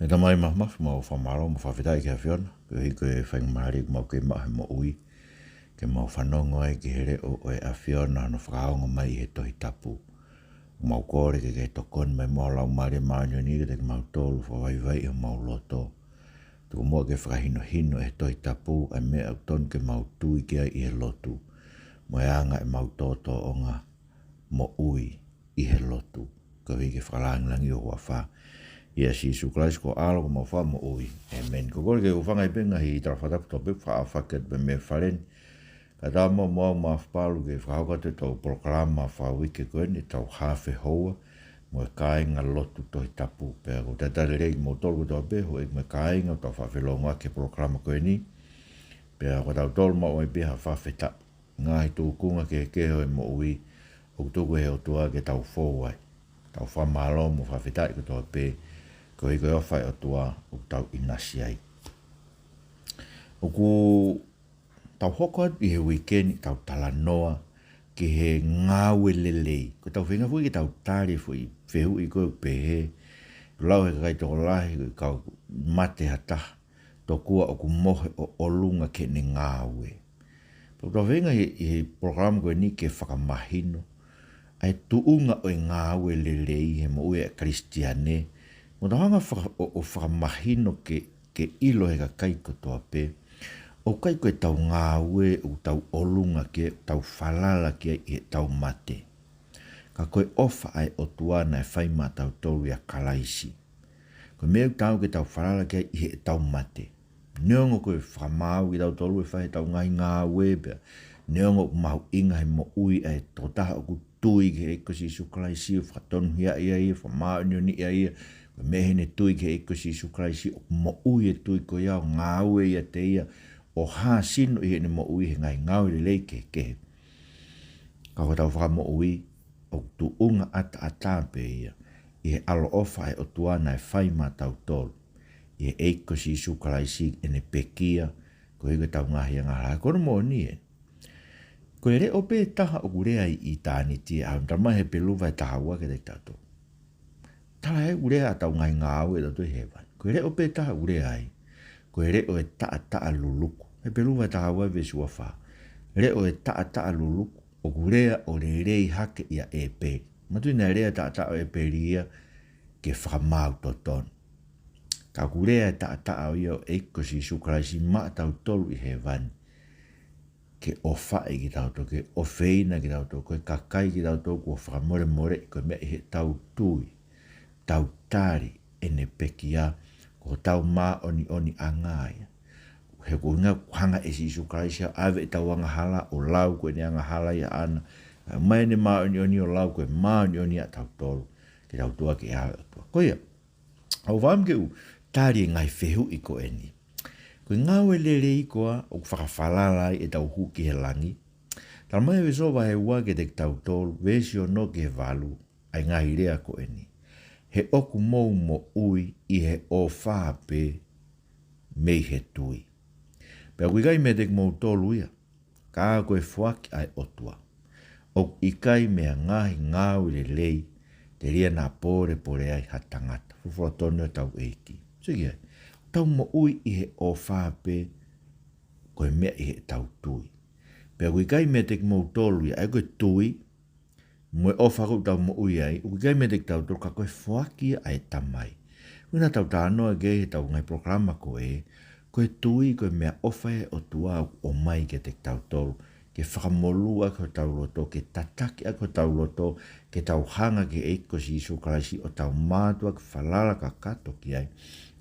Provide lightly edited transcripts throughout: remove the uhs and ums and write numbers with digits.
E tamai mahmaf mo whamaro mo whawhitai ki hawhiona. Ko hiko e whaingmari mo ke mahe mo ui. Ke mau whanongo ai ki here o e awhiona no whakaongo mai he tohi tapu. Mau kore ke tokon mai mo lau mare maanyo ni ke te mau tolu whawaiwai o mau loto. Tuku mua ke whakahino hino e tohi tapu ai mea au ton ke mau tui ke ai i he lotu. Mo e anga e mau toto o ngā mo ui i he lotu. Ko hiki whakalangi o wawha. Ia si suklais ko alo ko mau wha mo ui. Amen. Ko kore ke uwhangai penga hi trawhatapu tope whaafaket me me wharen. Ka tā mo mau mawhapalu ke whakaukate tau programa whawike koe ni tau hawhe hoa. Mo e kāinga lotu tohi tapu. Pea ko tatare rei mo tolu ko tau peho e me kāinga tau whawhelonga ke programa koe ni. Pea ko tau tolu mo e peha whawheta. Ngahi tūkunga ke keho e mo ui. O tuku he o tua ke tau fōwai. Tau whamalo mo whawhetai ko tau pe. Ko hiko e whai o tua o tau inasi ai. O ku tau hoko atu i he weekend tau talanoa ki he ngaue lelei. Ko tau whenga fui ki tau tari fui whehu i koe pehe. Lau he kai toko lahi ko kau mate hataha. Tō kua o ku mohe o olunga ke ne ngaue. Ko tau whenga i he program koe ni ke whakamahino. Ai tuunga o ngaue lelei he mo ue a Kristiane. Mo tahanga o whakamahino ke ilo he ka kai ko toa pe. O kai koe tau ngaue o tau olunga ke tau whalala ke i tau mate. Ka koe ofa ai o tuana e whaima tau tolu ia kalaisi. Koe meu tau ke tau whalala ke i tau mate. Neongo koe whamau ki tau tolu e whahe tau ngai ngaue pia. Neongo mahu inga he mo ui ai totaha o ku tui ke eko si sukalaisi o whatonu hia ia ia whamau nioni ia ia. Mehene tui ke eko si sukalaisi o mo ui e tui ko iau ngaue ia te ia. O haa sino i hene mo ui he ngai ngau lelei ke kehe. Ka ko tau whaka mo ui o tu unga ata atape ia. I he alo ofa e o tuana e whaima tau tolu. I he eko si sukalaisi ene pekia. Ko hiko tau ngahi a ngaha. Kono mo ni e. Ko e re ope taha o kurea i tāni tia. Au tama he peluva e taha ua ke te tato. Tala e kurea a tau ngai ngau e tato i hewan. Ko e re ope taha kurea ai. Ko e re o e taa luluku. E peluva taha ua vesu a wha. Re o e taa luluku. O kurea o re rei hake ia e pe. Matui na rea taa o e peria ke whamau toton. Ka kurea e taa o ia o eiko si sukalaisi maa tau tolu i hewan. Ke o whae ki tau tō, ke o wheina ki tau tō, koe kakai ki tau tō, kua whakamore more, koe mea i he tau tui, tau tari, ene pekia, ko tau mā oni angaia. He ko ngā hanga e si sukalaisi au, ave e tau angahala o lau, koe ne angahala ia ana, mai ne mā oni o lau, koe mā oni a tau tolu, ki tau tua ki hawe o tua. Koe ia, au whaam ke u, tari e ngai whehu i ko eni. Koe ngaue lelei koa o whakawhalala e tau huki he langi. Tala mai we sowa he ua ke te tau tolu, wesi o no ke he walu, ai ngahi rea ko eni. He oku mou mo ui i he o whape mei he tui. Pea kui kai me te mou tolu ia, ka koe whaki ai otua. O i kai mea ngahi ngaue lelei, te ria nā pore ai hatangata. Fufua tonu tau eiki. Siki ai. Tau mo ui i he o whape, koe mea i he tau tui. Pea kui kai mea te mou tolu ia, ai koe tui, moe o whakau tau mo ui ai, kui kai mea te tau tolu, ka koe whaki ai tamai. Kuna tau tānoa ge he tau ngai programa koe, koe tui, koe mea ofa e o tua o mai ke te tau tolu, ke whakamolu ako tau loto, ke tataki ako tau loto, ke tau hanga ke eiko si iso kalaisi o tau mātua ke whalala ka kato ki ai.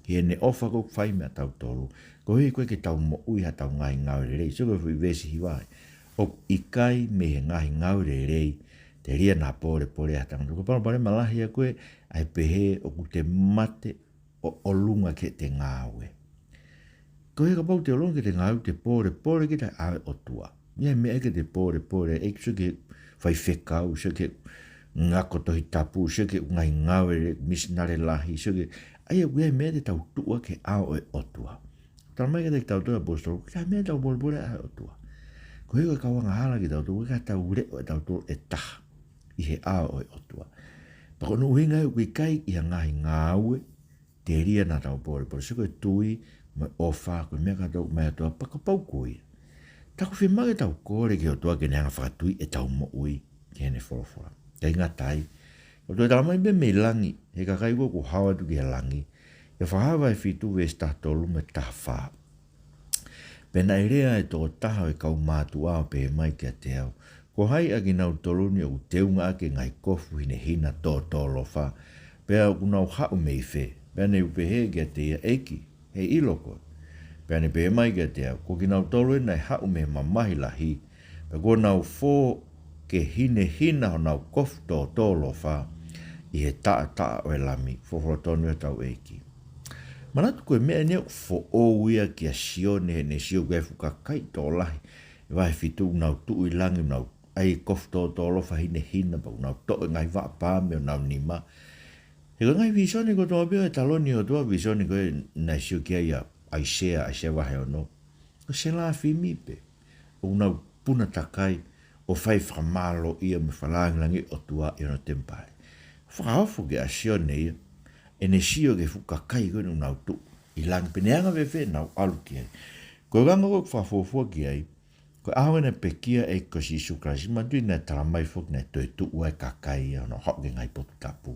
Ki ene ofa kou whai mea tau tolu. Ko hei koe ke tau mo ui ha tau ngai ngau re rei. So koe fui vesi hiwai. O ikai me he ngai ngau re rei. Te ria nā pore ha tangata. Ko pare malahi a koe. Ai pehe o ku te mate o olunga ke te ngaue. Ko hei ka pau te olunga ke te ngau te pore ke te awe o tua. Ia mea ke te pore. Eik so ke whai whekau. So ke ngako tohi tapu. So ke ngai ngau re misinare lahi. So ke ai e mea te tau tua ke ao e otua. Tala mai ka te tau tua apostolo, ka mea tau bolbore a otua. Ko hei ka wanga hala ki tau tua, ka tau reo e tau tua e taha i he ao e otua. Pako no uhinga e kui kai i a ngahi ngaue, te ria na tau pore, pore se koe tui, mai ofa, koe mea katou, mai atua pakapau koe. Tako whimage tau kore ki o tua ke neanga whakatui e tau mo ui, ki hene whorofora. Kei ngā tai, o tue talamai me langi, he kakai ko hawa tu ki he langi, e whahawa e fitu we statolu me taha. Pena e rea e tō taha e kau mātu ao pe mai ki a te au. Ko hai a ki nau toluni o teunga ake ngai kofu hine hina tō tōlo wha. Pea o kunau hau mei whe. Pea ne upe he ki a te ia eki, he iloko. Pea ne pe mai ki a te au. Ko ki nau tolu e nai hau me mamahi lahi. Pea ko nau fō ke hine hina o nau kofu tō tōlo wha. I he taa o e lami, whorotonu e tau eki. Manatu koe mea neo fo o ia ki a sione he ne sio koe fukakai tō lahi. E wahe fitu nau tuu i langi nau ai kofu tō tō lofa hine hina pa nau tō e ngai wha pāme o nau nima. He ko ngai visoni ko tō pio e taloni o tō visoni koe nai sio ki ai ai sea wahe o no. Ko se la whimi pe. O nau puna takai o whai whamalo ia me whalangilangi o tua i ono tempare. Whakaofu ki a sione ia. E ne sio ke fukakai koe nau tu. I langi peneanga wewe nau alu ki ai. Koe ganga koe whafofua ki ai. Koe ahawena pekia e ko si sukrasi. Matui nai taramai fok nai toi tu uai kakai ia no hoke ngai potu tapu.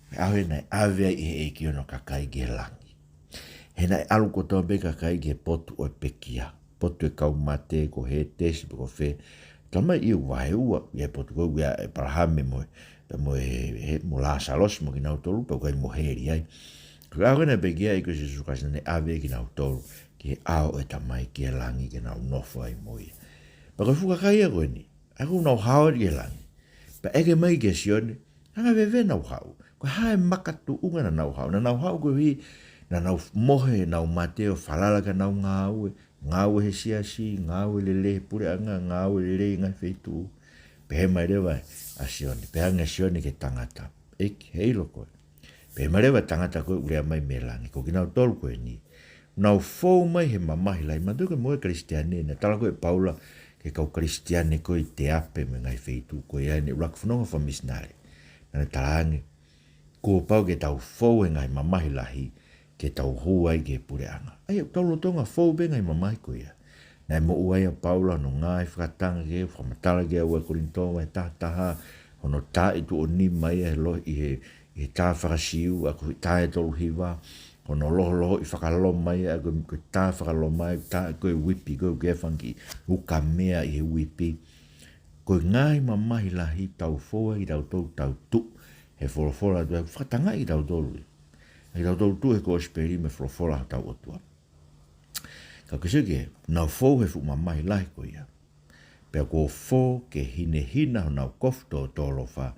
Koe ahawena e awea i he eki ono kakai ki he langi. He nai alu ko toa be kakai ki he potu o pekia. Potu e kau mate ko he tesi ko fe. Tamai i wahe ua. Ia potu koe ua e parahame moe. Mo he mo la salos mo ki nau tolu pa koe mo heri ai. Koe awena pekia i ko si sukrasi nai awea ki nau tolu. Ki he ao e tamai ki he langi ki nau nofo ai moe. Pa koe fukakai a koe ni. Ako nau hao ki he langi. Pa eke mai ki a sione. Hanga wewe nau hao. Koe hae makatu unga na nau hao. Na nau hao koe hi. Na nau mohe nau mateo falalaka nau ngaue. Ngaue he siasi. Ngaue lelei pure anga. Ngaue lelei ngai feitu. Pe he mai rewa a sione. Pe hanga sione ke tangata. Eki heilo koe. Pe he mai rewa tangata koe urea mai me langi. Ko ki nau tolu koe ni. Nau fou mai he mamahi lai. Matu koe moe kristiane. Na tala koe Paula. Ke kau kristiane koe te ape me ngai feitu. Koe ai ne urak whanonga wha misnare. Nana talange. Ko pau ke tau fou e ngai mamahi lahi. Ke tau huai ke pure anga. Ai tau lotonga fou be ngai mamahi koe ia. Nai mo uai a Paula no ngai whakatanga ke. Whamatala ke au e korintonga e tahataha. Hono tā i tu o ni mai e lohi i he tā whakasiu. A koe tā e tolu hiwa. Hono loho i whakalo mai. A koe tā whakalo mai. Tā koe wipi. Koe kefangi. Uka mea i he wipi. Koe ngai mamahi lahi tau foa i tau tau tau tu. He wholofora tu. Whakatanga i tau tolu. I tau tolu tu he ko esperi me wholofora tau o tua. Ka kiseke, nau fōu he fu mamahi lahi ko ia. Pea ko fō ke hine hina nau kofto tōlo wha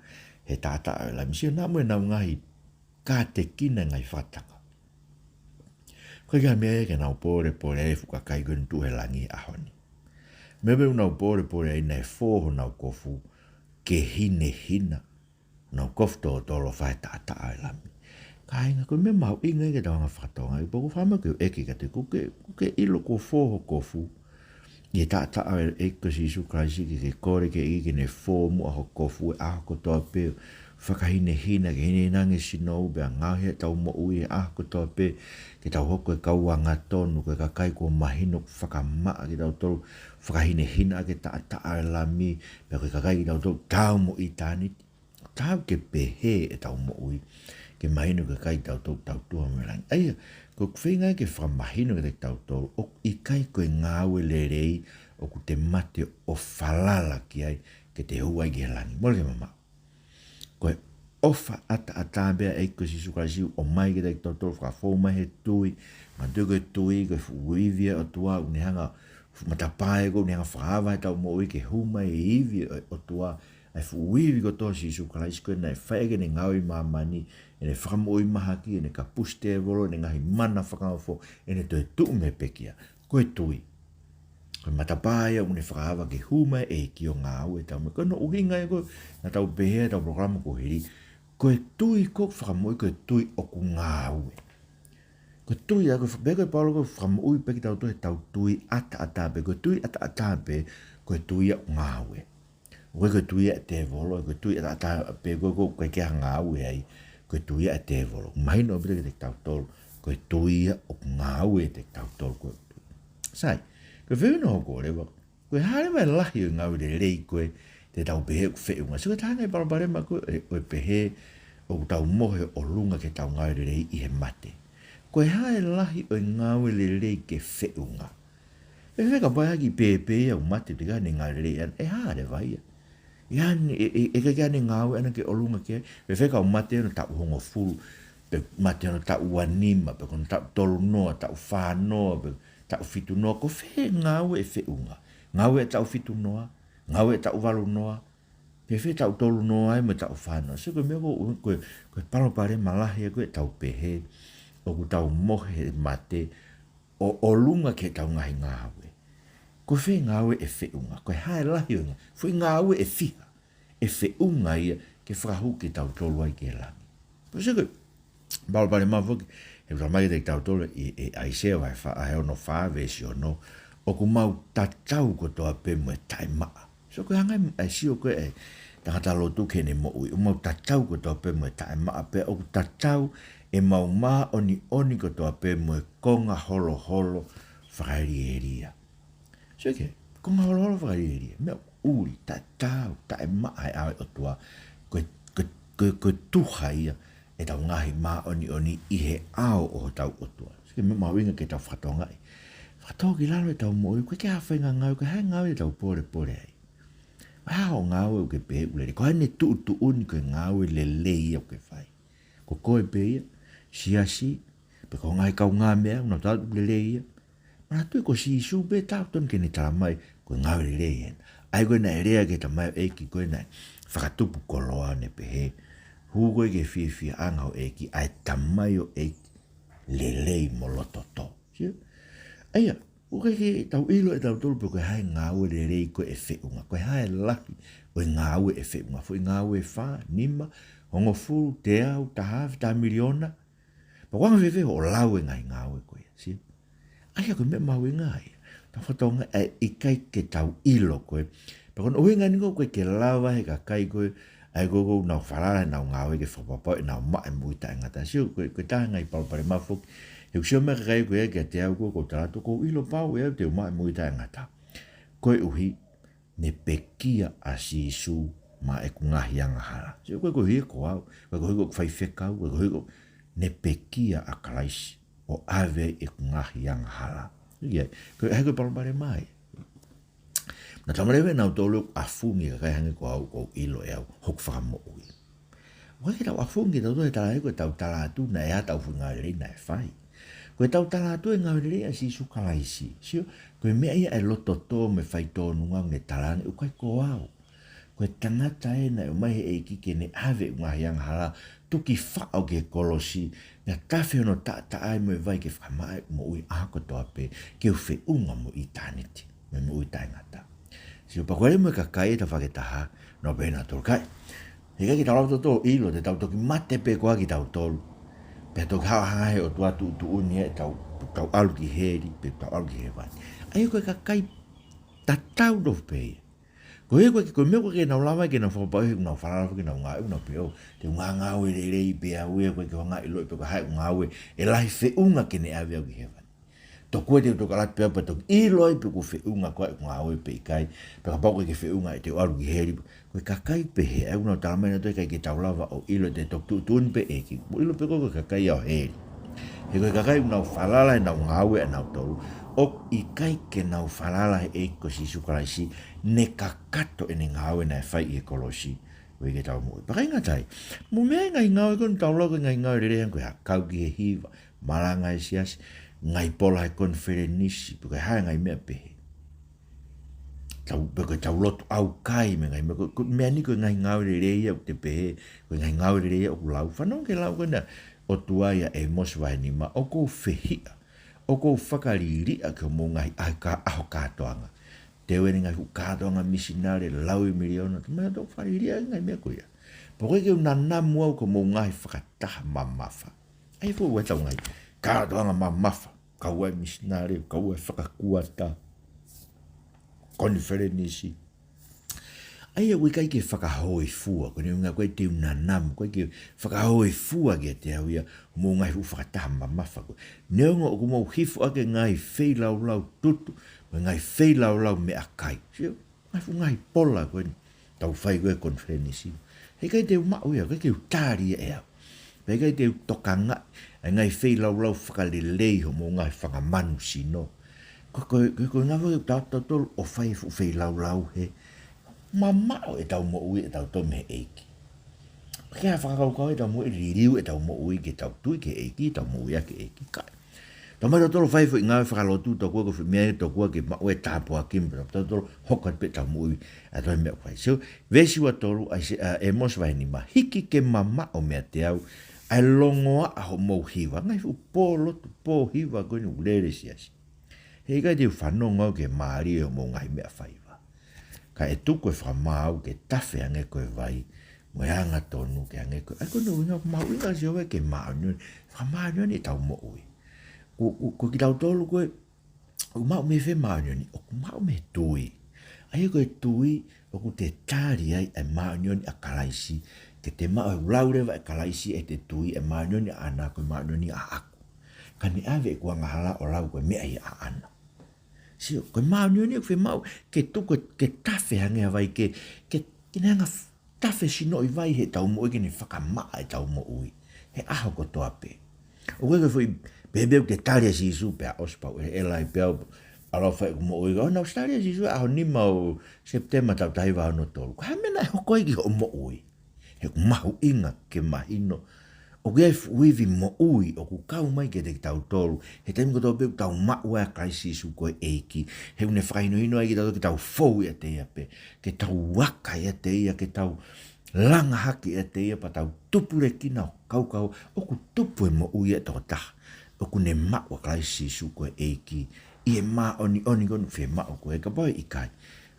he tāta au la. Misio nā mue nau ngahi kā te kina ngai whatanga. Koe kia mea ke nau pōre e fukakai koe tu he langi ahoni. Mea meu nau pōre e nei fō ho nau kofu ke hine hina nau kofto tōlo wha he tāta au la. Ka inga koe me mau inga ke tawanga whatonga. I poko whama koe eki ka te kuke ilo ko fōho kofu. I ta awe eko si Isu Kraisi ki ke kore ke iki ne fō mua ho kofu e aho kotoa peo. Whakahine hina ke hine nange sinou bea ngāhea tau mo ui e aho kotoa pe. Ke tau hoko e kaua ngā tonu koe kakai ko mahino whakamaa ki tau tolu. Whakahine hina ke ta awe lami. Bea koe kakai ki tau tolu tau mo i tāniti. Tau ke pehe e tau mo ui. Ke mahino ke kai tau tua me langi. Aia, ko whengai ke whamahino ke tau tolu, o i kai koe ngaue lelei, o ku te mate o whalala ki ai, ke te huai ki he langi. Mole ke mamau. Koe ofa ata bea e ko si sukarasiu, o mai ke tau tolu, whakafou mai he tui, ma tui koe tui, koe fuivia o tua, unihanga, matapae ko, unihanga whahawa he tau mo ui, ke humai e ivia o tua, ai fuivi ko to si Isu koe nai whaege ne ngaue mamani, e ne whakamoi mahaki, e ne kapuste e volo, e ne ngahi mana whakamofo, e ne toi tu me pekia. Koe tui. Koe matapaia, une whakahawa ke huma e ki o ngāu e tau me. Koe no uhinga e koe, na tau pehea, tau programa ko hiri. Koe tui ko whakamoi, koe tui o ku ngāu e. Koe tui, a koe whakapea koe paulo koe whakamoi peki tau tui ata pe. Koe tui ata pe, koe tui o ngāu e. Koe tui e te volo, koe tui ata pe, koe kia ngāu e ai. koe tuia e te volo. Mahino bile te tau tolu, koe tuia o ngaue te tau tolu koe. Sai, koe whiuna hoko rewa, koe hare mai lahi o ngaue lelei koe, te tau pehe ku whiunga. So koe tāngai paraparema koe pehe o tau mohe o lunga ke tau ngaue lelei i he mate. Koe hae lahi o ngaue lelei ke whiunga. E wheka pai haki pepe au mate te gane ngaue lelei an, e hare vai. Ian, e ka gane ngaue ana ke o lunga ke, e wheka o mate ana tau hongo furu, pe mate ana tau wanima, pe kono tau tolu noa, tau whanoa, pe tau fitu noa, ko whe ngaue e whiunga. Ngaue e tau fitu noa, ngaue e tau walu noa, pe whe tau tolu noa e me tau whanoa. So koe mea koe palopare malahi koe tau pehe, o ku tau mohe mate, o lunga ke tau ngahi ngaue. Ko whe ngaue e whiunga, koe hae lahi unga, whe ngaue e whiha, e whiunga ia ke whakahu ke tau tolu ai ke langi. Ko se koe, palopare mawhoki, he ramai te tau tolu e aisea vai wha ahe ono whāwesi ono, o ku mau tatau ko toa pe mo e tai maa. So koe hangai ai sio koe e tangata lotu ke ne mo ui, o mau tatau ko toa pe mo e tai maa, pe o ku tatau e mau maa oni ko toa pe mo e konga holo holo whakaeri. So ke, konga holo holo whakaeri, mea uri, tatau, tai maa ai awe o toa, koe tuha ia, e tau ngahi maa oni i he ao o tau o toa. So ke mea mawinga ke tau whatonga i. Whatoa ki lalo e tau mo, koe ke hawhainga ngau, koe hae ngau e tau pore ai. Hao ngau e uke pe ulere, koe hane tu uni koe ngau e lelei au ke whai. Ko koe pe ia, siasi, pe ko ngai kau ngā mea, una tau lelei ia. Mana tui ko si isu pe tau ton ke ne taramai, koe ngau e lelei ia. Ai koe na erea ke tamai eki, koe na whakatupu koloa ne pe he. Hu koe ke fia angau eki, ai tamai o eki, lelei mo lototo. Aia, uke ke tau ilo e tau tolu pe koe hae ngaue lelei koe e whiunga. Koe hae laki o e ngaue e whiunga. Fo e ngaue e wha, nima, hongo furu, te au, ta hafi, ta miliona. Pa wanga whewe o lau e ngai ngaue koe. Aia koe me mau e ngai. Ta whatonga e ikai ke tau ilo koe. Pa kono oe ngai ningo koe ke lawa he ka kai koe. Ai gogo nau wharara nau ngaue ke whapapau e nau mae muita e ngata. Sio koe taha ngai palpare mawhoki. He usio mea kai koe ke te au koe talato ko ilo pau e au te umai muita e ngata. Koe uhi ne pekia a sisu ma e kungahi anga hala. Sio koe koe hie ko au, koe koe koe whai whekau, koe koe koe ne pekia a kalaisi o ave e kungahi anga hala. Koe hei koe palapare mai. Na tamarewe nau tolu afungi ka kai hangi ko au ko ilo e au hok whakamo ui. Koe ke tau afungi tau tohe tala koe tau talatu na e hatau funga reina e whai. Koe tau talatu e ngau lelei a sisu kalaisi. Sio, koe mea ia e loto tō me whai tō nunga ne talangi ukai ko au. Koe tangata e na umai e kike ne ave ungahi ang hala tuki whao ke kolosi na tawhi ono ta ai mo e vai ke whamae mo ui ako toa pe ke uwhi unga mo i tāneti me mo ui taingata. Sio, pa koe mo e kakai e ta whaketaha no pēna tolu kai. Hika ki tau lau tō ilo te tau toki mate pe koa ki tau tolu. Pe toki hawa hangahe o tua tu uni e tau alu ki heri, pe tau alu ki he wani. Ai koe kakai tatau do pe. Koe koe mea koe ke nau lawa ke nau whakapau he nau whararafu ke nau ngaue nau peo. Te unga ngaue lelei pe aue koe ke wanga ilo e pe koe hae ngaue e lahi whiunga ke ne awe au ki he wani. To koe te utoka lati peo pe toki ilo e pe koe whiunga koe ngaue pe ikai. Pe kapau koe ke whiunga e te alu ki heri. Koe kakai pe he, au nau talamai na toi kai ke tau lava o ilo te tok tuun pe eki. Mo ilo pe koe kakai au heri. He koe kakai nau whalala e nau ngaue e nau tolu. O i kai ke nau whalala e eki ko si sukalaisi ne kakato e ne ngaue na e whai i e kolosi. Koe ke tau mui. Pakai ngatai, mo mea ngai ngaue koe tau lau koe ngai ngaue rerehan koe hakau ki he hiva, malanga e siasi, ngai pola e konferenisi, koe hae ngai mea pehe. Tau lotu au kai me ngai mea ni koe ngai ngau rereia o te pehe, koe ngai ngau rereia o lau. Whanau ke lau koe na o tuaia e moswahe ni ma, o kou whehia, o kou whakariria ke o mō ngai aho kātoanga. Te ue ni ngai hu kātoanga misinare, lau i miliona, te mea tau whariria ngai mea koe ia. Po koe ke o nanamu au ko mō ngai whakataha mamafa. Ai fo ue tau ngai, kātoanga mamafa, kaua misinare, kaua whakakuata, konferenisi. Ai koe kai ke whakahoi fua, koe ni koe te unanam, koe ke whakahoi fua ke te au ia, mo ngai hu whakataha mamafa koe. Neonga o kumau hifu ake ngai whei lau lau tutu, me ngai whei lau lau me akai. Sio, ngai pola koe ni, tau whai koe konfrenisi. Hei kai te umau ia, koe ke utari e au. Hei kai te utokanga, ngai whei lau lau whakalelei ho mo ngai whakamanu sino. Koe ngawe tau tolu o whai lau lau he, mamao e tau mo ui e tau tome eiki. Kia whakakau e tau mo e ririu e tau mo ui ke tau tui ke eiki, tau mo ui ke eiki kai. Tau mai tau tolo whai fo i ngawe whakalotu tau kua ko whimea tau kua ke mau e tāpua kim, tau tolo hokat pe tau mo ui a toi mea kwai. So, vesi wa tolu e mos vai ni ma hiki ke mamao mea te au, ai longoa a ho mou hiwa, ngai fu pō lotu pō hiwa koe ni ulere siasi. Hei kai te whanonga ke maari e mo ngai mea whai. Ka e tuku e whamau ke tawhi ange koe vai, mo e anga tonu ke ange koe. Ai koe no inga mau inga si oe ke maa nyoni, whamaa nyoni e tau mo ui. Ko ki tau tolu koe, o mau me whe maa nyoni, o ku mau me tui. Ai koe tui, o ku te tāri ai e maa nyoni a kalaisi, ke te maa e ulaurewa e kalaisi e te tui e maa nyoni a ana koe maa nyoni a aku. Ka ni ave e kua ngahala o lau koe mea i a ana. Sio, koe mau nioni ke mau, ke tuko ke tawhi hangea vai, ke nanga tawhi sino i vai he tau mo i kene whakamaa e tau mo ui. He aho ko toa pe. O koe fui bebeu ke taria si isu pe a ospau, e lai pe au alo whai mo ui, o nau taria si isu aho nima o September tau taiwa ano tolu. Ka mena e hoko iki o mo ui. He mahu inga ke mahino. O ke wivi mo ui o ku kau mai ke te tau tolu. He temi ko tau peu tau mau a kaisi su koe eiki. He une whakaino ino ai ki tau ke tau fou ia te ia pe. Ke tau waka ia te ia, ke tau langa haki ia te ia, pa tau tupure kina o kau. O ku tupu e mo ui ia tau taha. O ku ne mau a kaisi su koe eiki. I e maa oni konu whi mau koe ka poi ikai.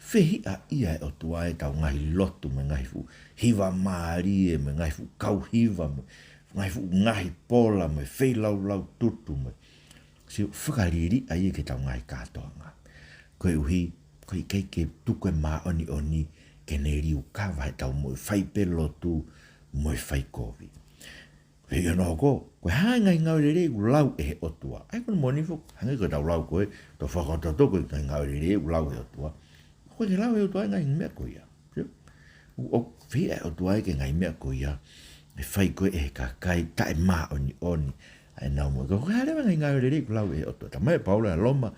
Whihi a ia e o tua e tau ngahi lotu me ngahi fu hiwa maari e me ngahi fu kau hiwa me. Ngai fu ngai pola me whei lau tutu me. Si whakariri a ia ke tau ngai katoa ngā. Koe uhi, koe kei ke tuku e maa oni, ke ne riu kawa he tau moe whai pe lotu, moe whai kovi. Koe ino ko, koe hangai ngau rere u lau e he otua. Ai koe moni fu, hangai koe tau lau koe, to whakato koe kai ngau rere u lau e otua. Koe ke lau e otua ngai mea koe ia. O whia e otua e ke ngai mea koe ia. E whai koe e kakai, ta e maa oni, ai nau mo, ko hea rewa ngai ngau rere lau e oto, ta mai paula e loma,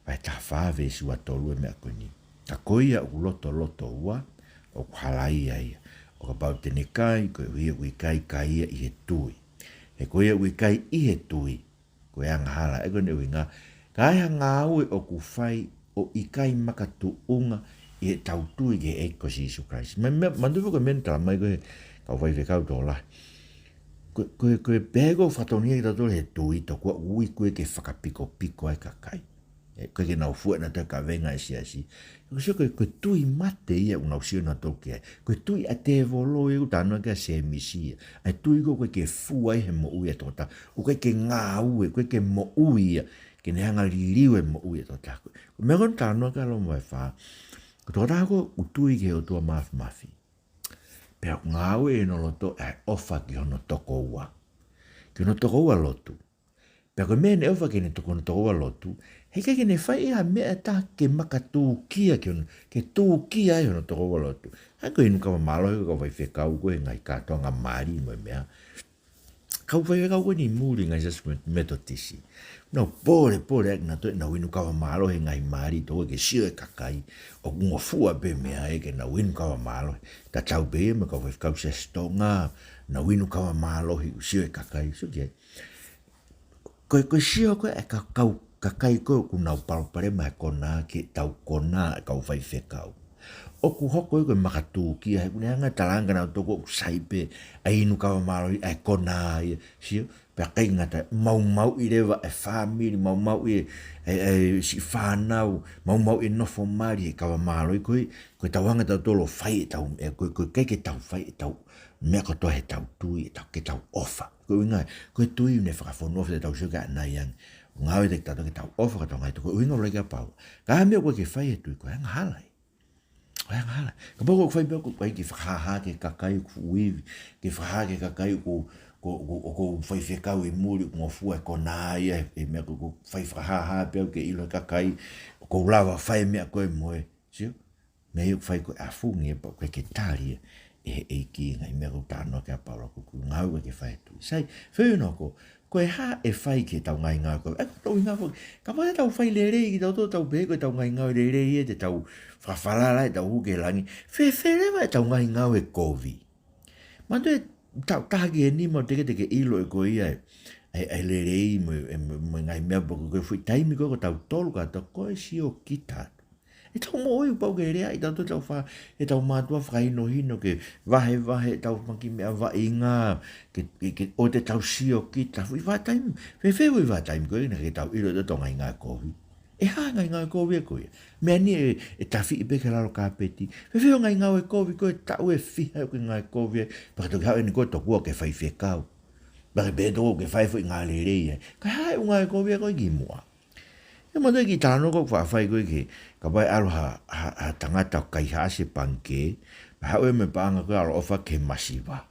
vai ta whawe sua tolu e mea koe ni. Ta koia u loto ua, o kuhalai ai, o ka pau tene kai, koe uia ui kai ia i he tui. E koia ui kai i he tui, koe anga hala, e koe ne ui ngā, ka ai ngaue o ku whai, o i kai makatu unga, i he tau tui ke e ko si Isu Christ. Mandufu koe mentala mai koe, kau vai whekau tō lai. Koe pēgo whatonia ki tato he tui, tō kua ui koe ke whakapiko ai kakai. Koe ke nau fua na te ka venga e siasi. Koe tui mate ia unau sio na toke ai. Koe tui a te volo e utano ke a se misia. Ai tui koe ke fua he mo ui e tōta. Koe ke ngaue, koe ke mo ui ia. Ke ne hanga ririu e mo ui e tōta. Koe mea kon tānoa ka lo mai wha. Koe tōta ko utui ke o tua mafi. Pea ngaue e no loto e ofa ki hono toko ua. Ki hono toko ua lotu. Pea koe mea ne ofa ki ne toko ua lotu, hei kai ne whai ea mea ta ke maka tūkia ki hono, ke tūkia e hono toko ua lotu. Hai koe inu kawa malo heko kau vai whekau koe ngai katoa ngā maari mo e mea. Kau vai whekau koe ni muri ngai sasme metotisi. No pore ek na toi na winu kawa malo he ngai maari tō ke sio e kakai o kungo fua pe mea e ke na winu kawa malo ta tau pe e me kau vai kau se stonga na winu kawa malo he sio e kakai so ke koe sio koe e kau kakai koe kunau palpare mai kona ke tau kona e kau vai whekau o ku hoko koe makatūki ai kune hanga talanga na toko saipe ai inu kawa malo e kona sio pea kai ngata mau i rewa e whamiri, mau i si whanau, mau i nofo mari e kawa maroi koe tau hanga tau tolo whai e tau, koe kai ke tau whai e tau, mea kotoa he tau tui e tau ke tau ofa. Koe ingai, koe tui une whakafono ofa te tau sio ka anai ang, ngau e te tau ke tau ofa ka tau ngai, koe inga ulai ka pau. Ka mea koe ke whai e tui, koe hanga halai. Koe ngala. Ka poko whai pia ko koe ki whakaha ke kakai ku uiwi. Ki whakaha ke kakai ko whai whekau I muri ko ngofua ko nāia. E mea ko whai whakaha pia ke ilo kakai. Ko lawa whai mea koe moe. Sio? Mea iu whai koe afungi e pa koe ke tāria. E ki ngai mea ko tāno ke apara ko ngau ke whai tu. Sai, whai ko. Koe ha e whai ke tau ngai ngau koe. Eko tau inga whai. Ka mai tau whai lelei ki tau tau behe koe tau ngai ngau lelei e te tau whawhalala e tau huke langi. Whewherewa e tau ngai ngau e kovi. Manto e tau tahaki e nima o teke ilo e koe ia e lelei mo ngai mea poko koe whui taimi koe ko tau tolu ka tau koe si o kita. E tau mo oi upau ke rea I tau tau wha e tau mātua whakaino hino ke wahe e tau maki mea wa inga ke o te tau si o kita. Hui wha taimi. Whewhewe wha taimi koe na ke tau ilo te tau ngai ngā kovi. E ha ngai ngau e kovi e koe. Mea ni e tawhi I peke lalo kāpeti. Whewheo ngai ngau e kovi koe tau e whiha koe ngai kovi e. Paka toki hau e ni koe tokua ke whai whekau. Paka pe toko ke whai fui ngā lerei e. Kai hae unga e kovi e koe ki mua. E mo ki tāno ko whawhai koe ke ka pai alo ha tangata kai hase panke. Hau e me pāanga koe alo ofa ke masiwa.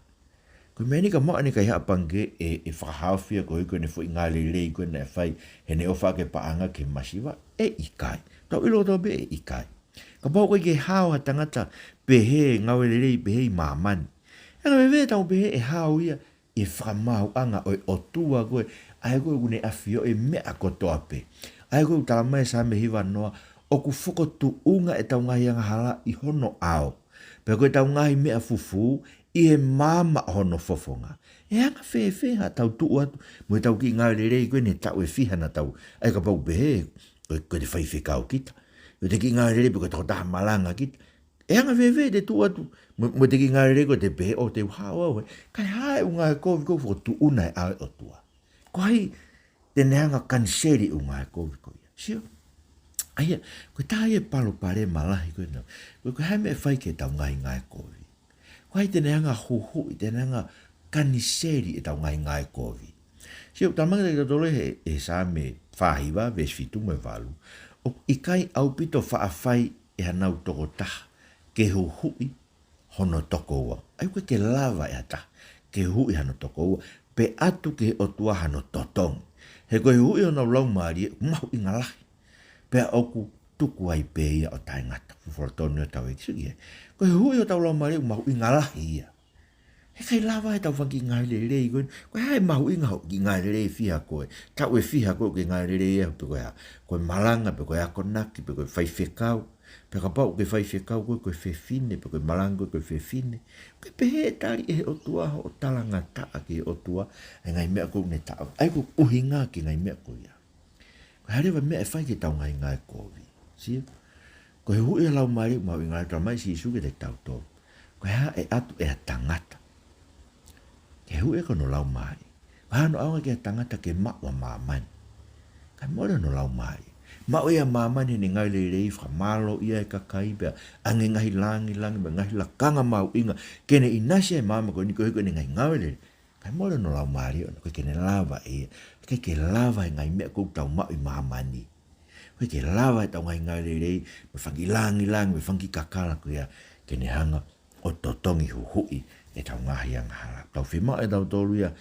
Koe meni ka moa ni kai ha panke e whahawhia koe koe ne fui ngā lerei koe ne whai he ne ofa ke paanga ke masiwa e ikai. Tau ilo tau be e ikai. Ka pau koe ke hao ha tangata pehe ngaue lerei pehe I mamani. E ka mewe tau pehe e hao ia e whamau anga o otua koe. Ai koe kune awhio e mea kotoa pe. Ai koe talamai sa me hiwa noa. O ku whoko tu unga e tau ngahi anga hala I hono ao. Pea koe tau ngahi mea fufu I he mama hono fofonga. E anga whewha tau tuu atu. Mo tau ki ngau lerei koe ne tau e whiha na tau. Ai ka pau behe koe te whaiwhekau kita. Mo te ki ngau lerei koe tau taha malanga kita. E anga whewha te tuu atu. Mo te ki ngau lerei koe te behe o te whao. Kai hae unga e kovi koe whoko tu una e ae o tua. Koe te neanga kaniseri unga e kovi koe. Sio? Aia, koe taha e palo pare malahi koe nau. Koe hae me whai ke tau ngai ngai kovi. Koe hai te neanga huhu, te neanga kaniseri e tau ngai ngai kovi. Sio, tamanga te katole e sa me whahiwa, ves fitu me walu. O ikai au pito whaafai e hanau toko taha. Ke huhui, hono toko ua. Ai koe ke lava e hata. Ke hui hano toko ua. Pe atu ke o tua hano totong. He koe hui o nau lau maari e mahu inga lahi. Pea oku tuku ai pe ia o tai ngata. Fuforotonu o tau e kisuki e. Koe hui o tau lau maari e mahu inga lahi ia. He kai lava e tau whanki ngai lelei koe. Koe hae mahu inga ho ki ngai lelei fiha koe. Tau e fiha koe ki ngai lelei e. Pe koe ha. Koe malanga, pe koe akonaki, pe koe whaiwhekau. Pe ka pau koe whaiwhekau koe koe whewhine. Pe koe malanga koe whewhine. Koe pehe e tari e o tua ho o talanga taa ki o tua. E ngai mea koe ne tau. Ai koe uhinga ki ngai mea koe ia. Koe harewa mea e whai ke tau ngai ngai kovi. Sia? Koe hui e lau maari mau i ngai tau mai si isuke te tau tō. Koe ha e atu e a tangata. Ke hui e kono lau maari. Koe hano aunga ke a tangata ke maua maamani. Kai mora no lau maari. Mau ia mamani ni ngai lelei whamalo ia e kakai pia. Ange ngahi langi me ngahi lakanga mau inga. Kene inasi e mama koe ni koe koe ni ngai ngawe lelei. Kai mora no lau maari ona. Koe kene lava e. Koe ke lava e ngai mea koe tau mau i mamani. Koe ke lava e tau ngai ngai lelei. Me whangi langi me whangi kakala koe ia. Kene hanga o totongi huhui e tau ngahi anga hala. Tau whima e tau tolu ia.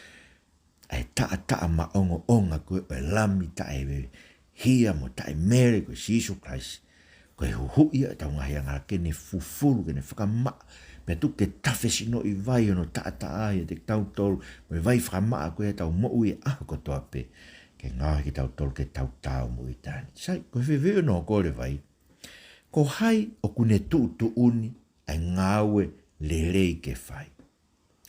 E taa maongo onga koe o e lami tae wewe. Hia mo tae mere koe Jesus Christ. Koe huhui e tau ngahi anga kene fufuru kene whakama. Pea tu ke tawhesino I vai ono taa ai e te tau tolu. Me vai whakama koe tau mo'u e aho kotoa pe. Ke ngāhi ki tau tolu ke tau mo I tāni. Sai, koe wheweo no kore vai. Ko hai o kune tu uni ai ngaue lelei ke whai.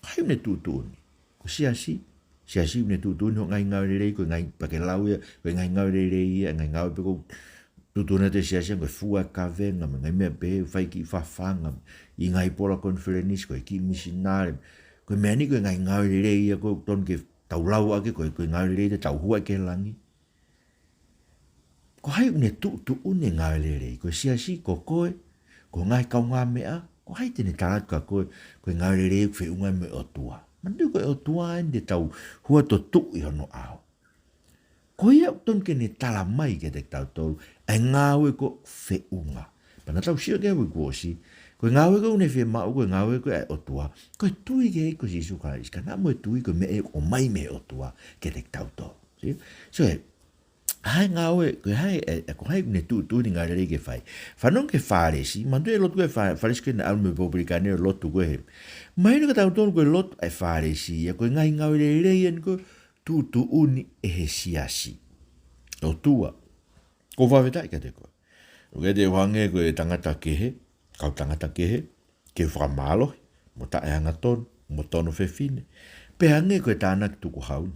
Hai une tu uni. Ko siasi. Siasi une tu uni o ngai ngaue lelei ko ngai pake lau ia. Ko ngai ngaue lelei ia. Ngai ngaue peko tutuna te siasi ko fua ka venga. Ngai mea pe whai ki whawhanga. I ngai pola konferenis ko ki misinare. Ko mea ni ko ngai ngaue lelei ia ko ton ke tau lau ake ko ngaue lelei te tau hua ke langi. Ko hai une tu uni ngaue lelei. Ko siasi ko koe. Ko ngai kau ngā mea. Ko hai tene tarat ka koe. Ko ngaue lelei ko whiunga me o tua. Mandu ko o tua ende tau hua to tu I hono ao. Ko ia ton ke ne tala mai ke te tau tolu. Ai ngaue ko whiunga. Pana tau sia ke wi kuosi. Ko ngawe ko ne fe ma ko ngawe ko o tua. Ko tui ke ko si su ka iska na mo tui ko me o mai me o tua ke te tau to. So hai ngawe ko hai ko hai ne tu ni ngare ke fai. Fa non ke fare si mando e lo tu e fare ske na alme republicane lo tu ko he. Mai no ka tau to ko lo e fare si ko ngai ngawe le yen ko tu uni e he siasi. O tua. Ko va veta ke te ko. O ke te wange ko e tangata kihe. Kau tangata kihe, ke whamalo, mo ta e angaton, mo tono whewhine. Pe hange koe tāna ki tuku hau.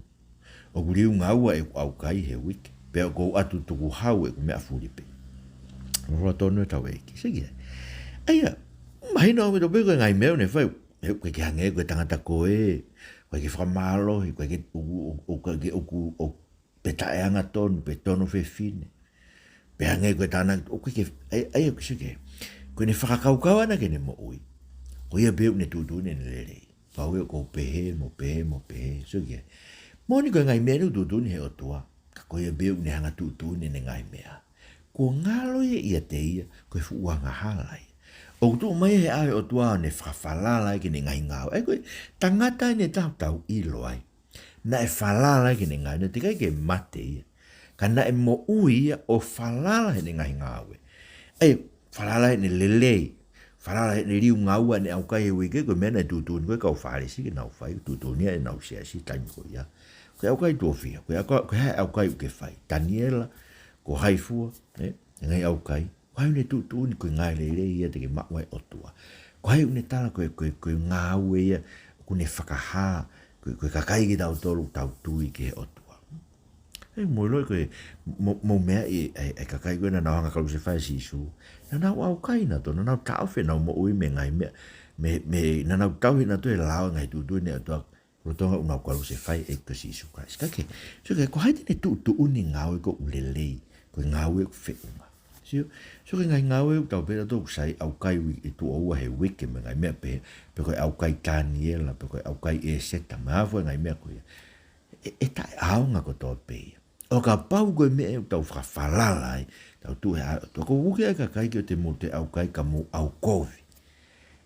O kuriu ngaua e au kai he wiki. Pe o kou atu tuku hau e ku mea furipe. Mora tono e tau eiki. Segi e. Aia, mahina o me tope koe ngai meo ne whau. Koe ke hange koe tangata koe. Koe ke whamalo, koe ke o pe ta e angaton, pe tono whewhine. Pe hange koe tāna, o koe ke, aia koe segi e. Ko ne whakakaukawa na ke ne mo ui. Ko ia beu ne tutu ne lelei. Pau e ko pehe, mo pehe. So kia. Moni ko ngai mea nu tutu ne he o tua. Ka ko ia beu ne hanga tutu ne ngai mea. Ko ngalo ia te ia, ko e fuua ngahalai. O tu mai he ai o tua ne whawhalala ke ne ngai ngau. Ai koe, tangata ne tau ilo ai. Na e whalala ke ne ngai, ne te kai ke mate ia. Ka na e mo ui ia o whalala he ne ngai ngau. Ai, whalala ne lelei, whalala ne riu ngaua ne au kai e wike, koe mena e tutuni, koe kau whare si ke nau whai, tutuni e nau sia si tani ko ia. Koe au kai tuofia, koe hai au kai uke whai, Daniela, ko haifua, ngai au kai, koe hai ne tutuni, koe ngai lelei ia te ke mawai otua. Koe hai une tala koe ngaue ia, koe ne whakaha, koe kakai ki tau tolu, tau tui ke otua. Mo loi koe, mo mea e kakai koe na nauhanga kalu se whai si isu. Na nau au kai na to, na nau tau whi nau mo ui me ngai mea. Na nau tau hi na to e lao ngai tutu ne atua. Rotonga unau kalu se whai e kasi isu kai. Skake, so kai, ko haite ne tu uni ngaue ko ulelei. Ko ngaue ko whiunga. So kai ngai ngaue tau pera tōku sai au kai e tu oua he wike me ngai mea pe. Pe koe au kai Daniela, pe koe au kai e seta. Maafua ngai mea koe. E tae aonga ko tō pei. O ka pau koe mea tau whawhalala ai. Tau tu he au. Ko wuke ai ka kai ki o te mo te au kai ka mo au kovi.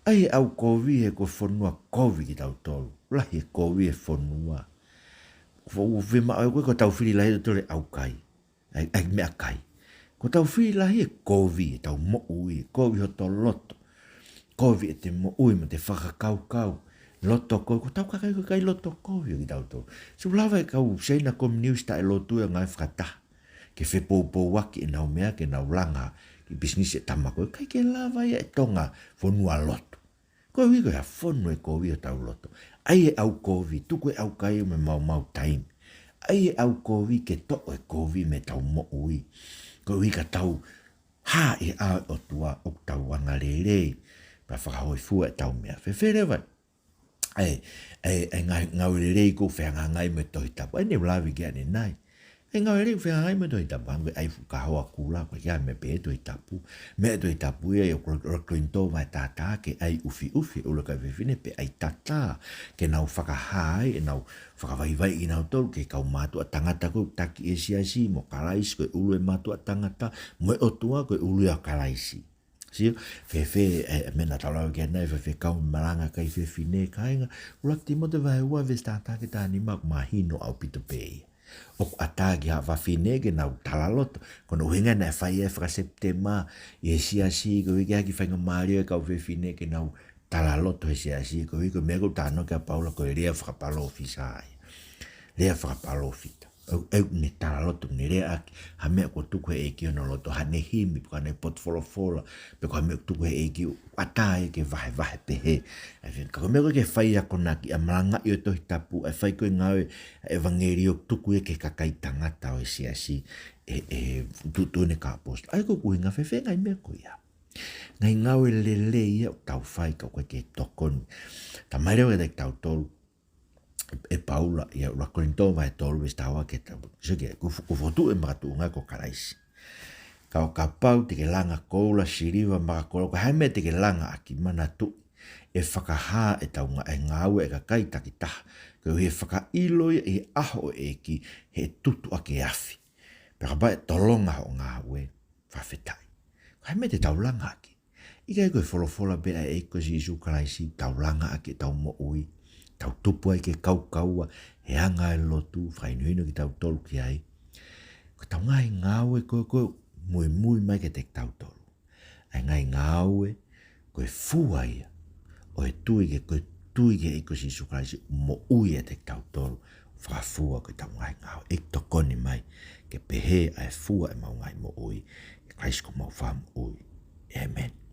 Ai au kovi he ko whanua kovi ki tau tolu. Lahi e kovi e whanua. Ko whima au koe ko tau whiri lahi tole au kai. Ai mea kai. Ko tau whiri lahi e kovi e tau mo ui. Kovi ho to loto. Kovi e te mo ui ma te whakakau. Loto ko tau kakai ko kai loto kovi ki tau tolu. So lawa e kau seina kom news ta e lotu e ngai whakataha. Ke whepōpō waki e nau mea, ke nau langa, ki business e tamako, kai ke lawa ia e tonga whanua loto. Koe wiko ya whonu e kovi o tau loto. Ai e au kovi, tuku e au kai me mau taimi. Ai e au kovi, ke toko e kovi me tau mo ui. Koe wika tau, ha e a o tua o tau wanga lelei. Pa whakahoi fua e tau mea. Whewhere vai. Ai ngau lelei ko whenga ngai me tohi tapu. Ai ne wlawi kia ne nai. E ngau ere whenga ngai me toi tapu, hangue ai fukahoa kula, kwa kia me pe toi tapu. Me toi tapu ia e raklinto vai tata ke ai ufi, ula kai whewhine pe ai tata. Ke nau whakahai, e nau whakawaiwai i nau tolu, ke kau mātua tangata koe taki e siasi, mo karaisi koe ulu e mātua tangata, mo e otua koe ulu e karaisi. Sio, whewhe, mena talau kia nei, whewhe kau maranga kai whewhine kainga, ulakti mo te vai ua vestata ke tāni mak mahino au pito pei. O atagi ha whawhine ke nau talaloto, kono uhinga na whai e whakaseptema, i e siasi, ko wiki haki whainga mario e kau whewhine ke nau talaloto e siasi, ko wiki mego tāno kia paula ko e rea whakapalo fisai. Rea whakapalo fita. Eu ne talaloto ne rea aki, ha mea ko tuku e eki ono loto, ha ne himi, puka ne potfolofola, pe ko ha mea tuku e eki, atae ke vahe pehe. Kako mea ko ke whai ako naki, a maranga i o tohi tapu, a whai koe ngaue, evangeli o tuku e ke kakai tangata o e siasi, tutu ne ka aposto. Ai ko kuhinga whewhe ngai mea ko ia. Ngai ngaue lelei ia o tau whai ka koe ke tokoni. Ta mai reo e dek tau tolu, e paula ia ura korinto vai tolu vestawa ke tabu. Sege ku fotu e matu ngai ko karaisi. Kau kapau te ke langa koula siriva maka kola ko haime te ke langa aki mana tu e whakaha e taunga e ngaue e kakai takitaha. Ko he whakailo e aho e ki he tutu ake afi. Peka bai tolonga o ngaue whawhetai. Hai me te taulanga ake. Ika koe wholofola bea e koe si Isu Karaisi taulanga ake tau mo ui. Tau tupu ai ke kaua he anga e lotu whainuino ki tau tolu ki ai. Ko tau ngai ngaue koe mui mai ke te tau tolu. Ai ngai ngaue koe fua ia. O e tui ke e koe si Isu Karaisi mo ui e te tau tolu. Whakafua koe tau ngai ngau. E tokoni mai ke pehe ai fua e mau ngai mo ui. E Karaisi ko mau wha mo ui. Amen.